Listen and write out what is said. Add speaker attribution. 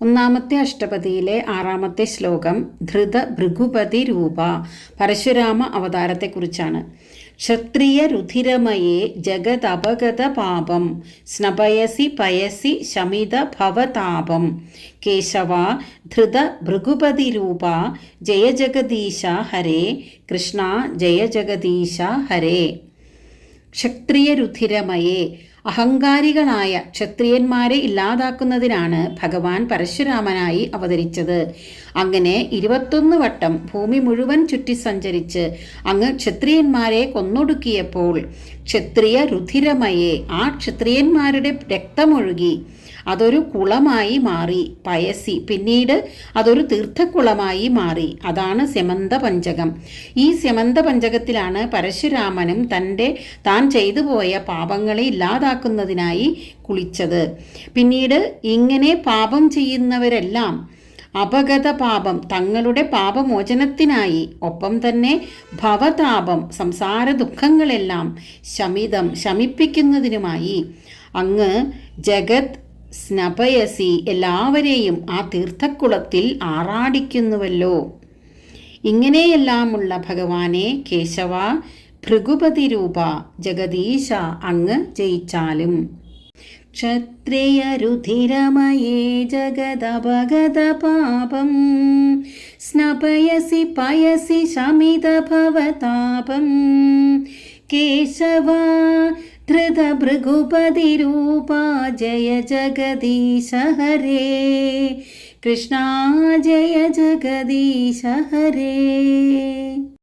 Speaker 1: ഒന്നാമത്തെ അഷ്ടപതിയിലെ 6ാമത്തെ ശ്ലോകം ധൃത ഭൃഗുപതി രൂപ പരശുരാമ അവതാരത്തെക്കുറിച്ചാണ്. ക്ഷത്രിയ രുധിരമയേ ജഗദപഗത പാപം സ്നപയസി പയസി ശമിത ഭവതാപം കേശവ ധൃത ഭൃഗുപതി രൂപ ജയ ജഗദീശ ഹരേ കൃഷ്ണ ജയ ജഗദീശ ഹരേ. ക്ഷത്രിയ രുധിരമയേ അഹങ്കാരികളായ ക്ഷത്രിയന്മാരെ ഇല്ലാതാക്കുന്നതിനാണ് ഭഗവാൻ പരശുരാമനായി അവതരിച്ചത്. അങ്ങനെ 21 വട്ടം ഭൂമി മുഴുവൻ ചുറ്റി സഞ്ചരിച്ച് അങ്ങ് ക്ഷത്രിയന്മാരെ കൊന്നൊടുക്കിയപ്പോൾ ക്ഷത്രിയ രുധിരമയെ ആ ക്ഷത്രിയന്മാരുടെ രക്തമൊഴുകി അതൊരു കുളമായി മാറി. പയസി പിന്നീട് അതൊരു തീർത്ഥക്കുളമായി മാറി. അതാണ് സ്യമന്ത പഞ്ചകം. ഈ സ്യമന്ത പഞ്ചകത്തിലാണ് പരശുരാമനും താൻ ചെയ്തു പോയ പാപങ്ങളെ ഇല്ലാതാക്കുന്നതിനായി കുളിച്ചത്. പിന്നീട് ഇങ്ങനെ പാപം ചെയ്യുന്നവരെല്ലാം അപഗത പാപം തങ്ങളുടെ പാപമോചനത്തിനായി ഒപ്പം തന്നെ ഭവതാപം സംസാര ദുഃഖങ്ങളെല്ലാം ശമിപ്പിക്കുന്നതിനുമായി അങ്ങ് ജഗത് സ്നപയസി എല്ലാവരെയും ആ തീർത്ഥക്കുളത്തിൽ ആറാടിക്കുന്നുവല്ലോ. ഇങ്ങനെയെല്ലാമുള്ള ഭഗവാനെ കേശവ ഭൃഗുപതി രൂപ ജഗദീശ അങ്ങ് ജയിച്ചാലും. ക്ഷത്രിയ രുധിരമയേ ജഗദപഗത പാപം സ്നപയസി പയസി ശമിത ഭവതാപം കേശവ ധൃത ഭൃഗുപതി രൂപ ജയ ജഗദീശ ഹരേ കൃഷ്ണ ജയ ജഗദീശ ഹരേ.